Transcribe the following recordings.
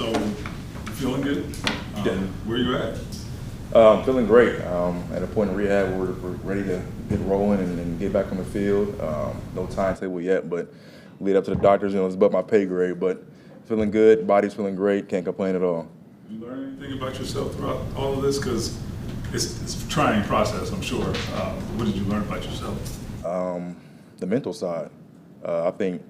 So, feeling good? Where you at? Feeling great. At a point in rehab where we're ready to get rolling and get back on the field. No timetable yet, but lead up to the doctors. It's above my pay grade, but feeling good. Body's feeling great. Can't complain at all. You learn anything about yourself throughout all of this? Because it's a trying process, I'm sure. What did you learn about yourself? The mental side. I think,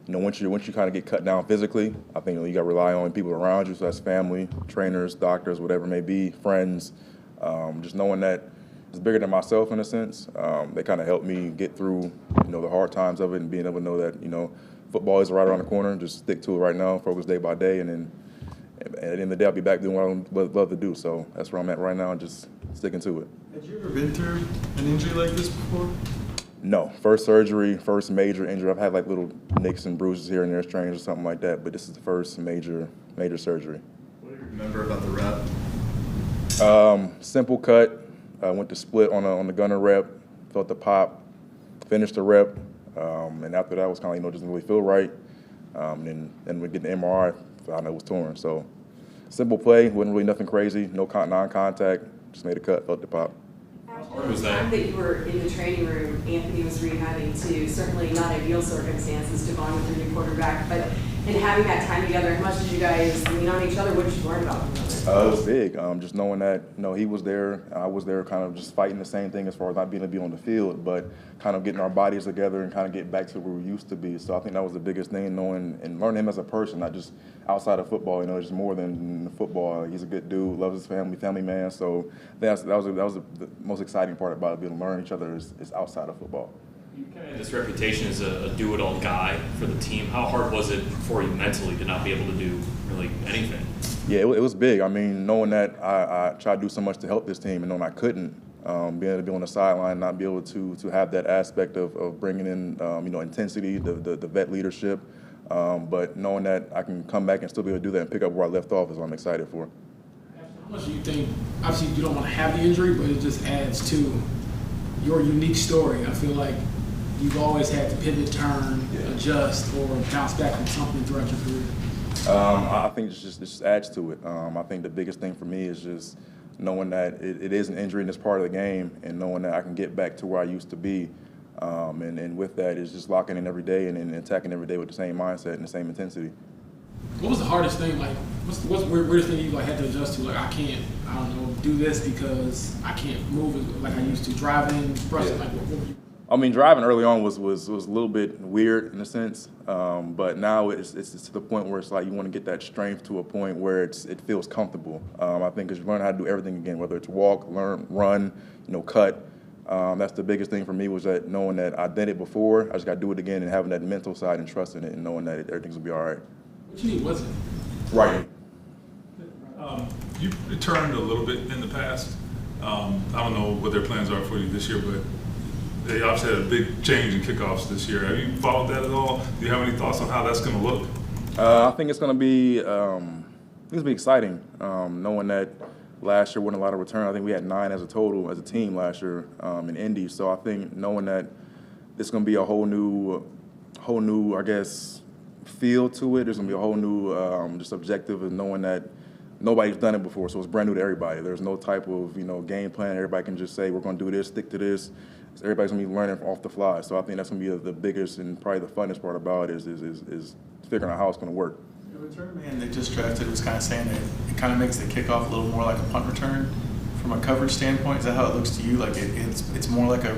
once you kind of get cut down physically, I think you got to rely on people around you. So that's family, trainers, doctors, whatever it may be, friends. Just knowing that it's bigger than myself in a sense. They kind of helped me get through, the hard times of it, and being able to know that, football is right around the corner. Just stick to it right now, focus day by day, and then at the end of the day, I'll be back doing what I love to do. So that's where I'm at right now, just sticking to it. Had you ever been through an injury like this before? No, first surgery, first major injury. I've had like little nicks and bruises here and there, strains or something like that, but this is the first major surgery. What do you remember about the rep? Simple cut. Went to split on the gunner rep, felt the pop, finished the rep, and after that was kind of just didn't really feel right. Then we get the MRI, found it was torn. So simple play, wasn't really nothing crazy, no non-contact, just made a cut, felt the pop. At the time that you were in the training room, Anthony was rehabbing to certainly not ideal circumstances, Devon with your new quarterback, but in having that time together, how much did you guys lean on each other? What did you learn about one another? It was big, just knowing that he was there, I was there, kind of just fighting the same thing as far as not being able to be on the field, but kind of getting our bodies together and kind of getting back to where we used to be. So I think that was the biggest thing, knowing and learning him as a person, not just outside of football. It's more than football. He's a good dude, loves his family man. So that was the most exciting part about it, being able to learn each other is outside of football. You kind of had this reputation as a do-it-all guy for the team. How hard was it for you mentally to not be able to do really anything? Yeah, it was big. I mean, knowing that I tried to do so much to help this team and knowing I couldn't, being able to be on the sideline, not be able to have that aspect of bringing in, intensity, the vet leadership, but knowing that I can come back and still be able to do that and pick up where I left off is what I'm excited for. How much do you think, obviously you don't want to have the injury, but it just adds to your unique story? I feel like you've always had to pivot, turn, adjust, or bounce back from something throughout your career. I think it just adds to it. I think the biggest thing for me is just knowing that it is an injury and it's part of the game, and knowing that I can get back to where I used to be. And with that is just locking in every day and attacking every day with the same mindset and the same intensity. What was the hardest thing? Like, what's the weirdest thing you had to adjust to? Like, I don't know, do this because I can't move like I used to. Driving, brushing, like what were you? I mean, driving early on was a little bit weird in a sense, but now it's to the point where it's like you want to get that strength to a point where it feels comfortable. I think as you learn how to do everything again, whether it's walk, learn, run, cut. That's the biggest thing for me, was that knowing that I did it before, I just got to do it again, and having that mental side and trusting it and knowing that everything's gonna be all right. What you need was it? Right. You returned a little bit in the past. I don't know what their plans are for you this year, but they obviously had a big change in kickoffs this year. Have you followed that at all? Do you have any thoughts on how that's going to look? I think it's going to be exciting, knowing that last year wasn't a lot of return. I think we had 9 as a total as a team last year in Indy. So I think knowing that it's going to be a whole new, I guess, feel to it. There's going to be a whole new just objective of knowing that nobody's done it before, so it's brand new to everybody. There's no type of game plan. Everybody can just say we're going to do this, stick to this. So everybody's going to be learning off the fly. So I think that's going to be the biggest and probably the funnest part about it is figuring out how it's going to work. The return man they just drafted was kind of saying that it kind of makes the kickoff a little more like a punt return from a coverage standpoint. Is that how it looks to you? Like it's more like a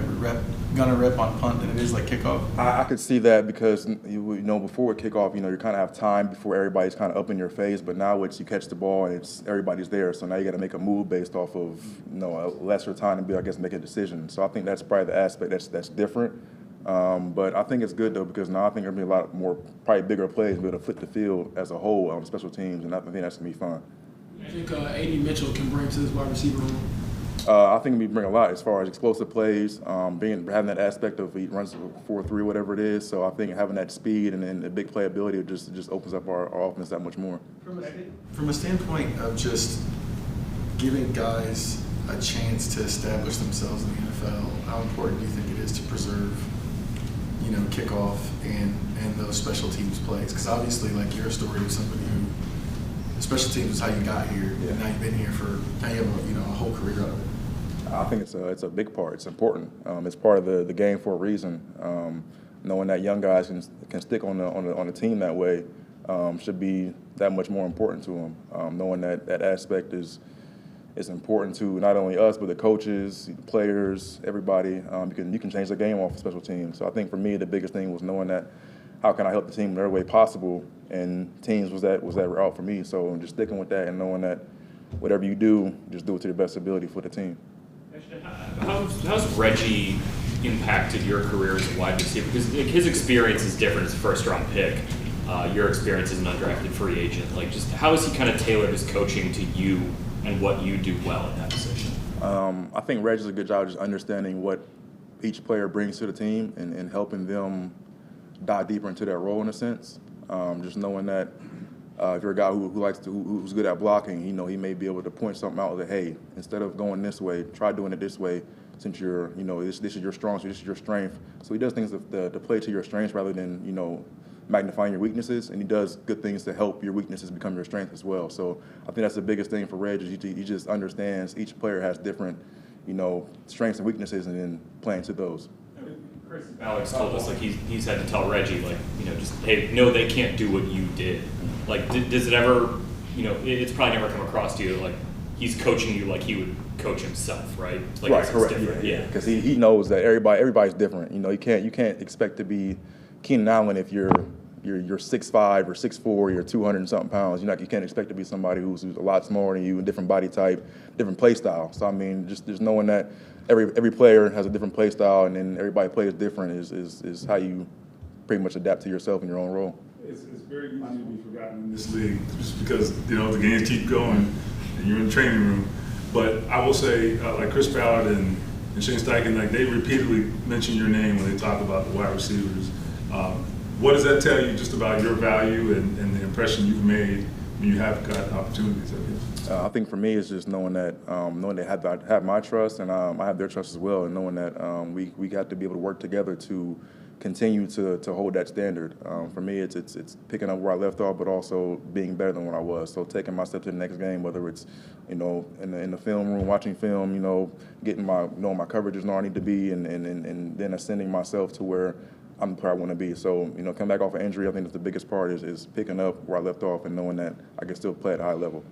gunner rep on punt than it is like kickoff? I could see that because before kickoff, you kind of have time before everybody's kind of up in your face. But now it's you catch the ball and everybody's there. So now you got to make a move based off of a lesser time to make a decision. So I think that's probably the aspect that's different. But I think it's good though, because now I think there'll be a lot more probably bigger plays, be able to flip the field as a whole on special teams, and I think that's gonna be fun. I think A.D. Mitchell can bring to this wide receiver room. I think we bring a lot as far as explosive plays, having that aspect of he runs 4-3, whatever it is. So I think having that speed and the big playability just opens up our offense that much more. From a standpoint of just giving guys a chance to establish themselves in the NFL, how important do you think it is to preserve, kickoff and those special teams plays? Because obviously, like, you're a story of somebody who, special teams is how you got here, and now you've been here for now you have a whole career out of it. I think it's a big part. It's important. It's part of the game for a reason. Knowing that young guys can stick on the team that way should be that much more important to them. Knowing that aspect is important to not only us but the coaches, the players, everybody. You can change the game off of special teams. So I think for me the biggest thing was knowing that how can I help the team in every way possible, and teams was that route for me. So just sticking with that and knowing that whatever you do, just do it to your best ability for the team. How's Reggie impacted your career as a wide receiver? Because his experience is different as a first-round pick. Your experience as an undrafted free agent. Like, just how has he kind of tailored his coaching to you and what you do well at that position? I think Reggie's a good job just understanding what each player brings to the team and helping them dive deeper into their role in a sense. Just knowing that if you're a guy who's good at blocking, he may be able to point something out that, hey, instead of going this way, try doing it this way. Since this is your strong, so this is your strength. So he does things to play to your strengths rather than magnifying your weaknesses, and he does good things to help your weaknesses become your strength as well. So I think that's the biggest thing for Reg is he just understands each player has different, strengths and weaknesses, and then playing to those. Chris Alex told us he's had to tell Reggie just hey, no, they can't do what you did. Like, does it ever it's probably never come across to you like he's coaching you like he would coach himself, right? Like, right, correct. Yeah. Because he knows that everybody's different. You can't expect to be Keenan Allen if you're 6'5" or 6'4", you're 200 and something pounds. You can't expect to be somebody who's a lot smaller than you, a different body type, different play style. So I mean, just knowing that every player has a different play style and then everybody plays different is how you pretty much adapt to yourself in your own role. It's very easy to be forgotten in this league just because the games keep going and you're in the training room. But I will say, like Chris Ballard and Shane Steichen, like they repeatedly mention your name when they talk about the wide receivers. What does that tell you just about your value and the impression you've made when you have got opportunities? I think for me it's just knowing that they have my trust and I have their trust as well, and knowing that we got to be able to work together to continue to hold that standard. For me, it's picking up where I left off, but also being better than what I was. So taking my step to the next game, whether it's in the film room, watching film, getting knowing my coverages where I need to be, and then ascending myself to where I'm where I want to be. So coming back off an injury, I think that's the biggest part is picking up where I left off and knowing that I can still play at a high level.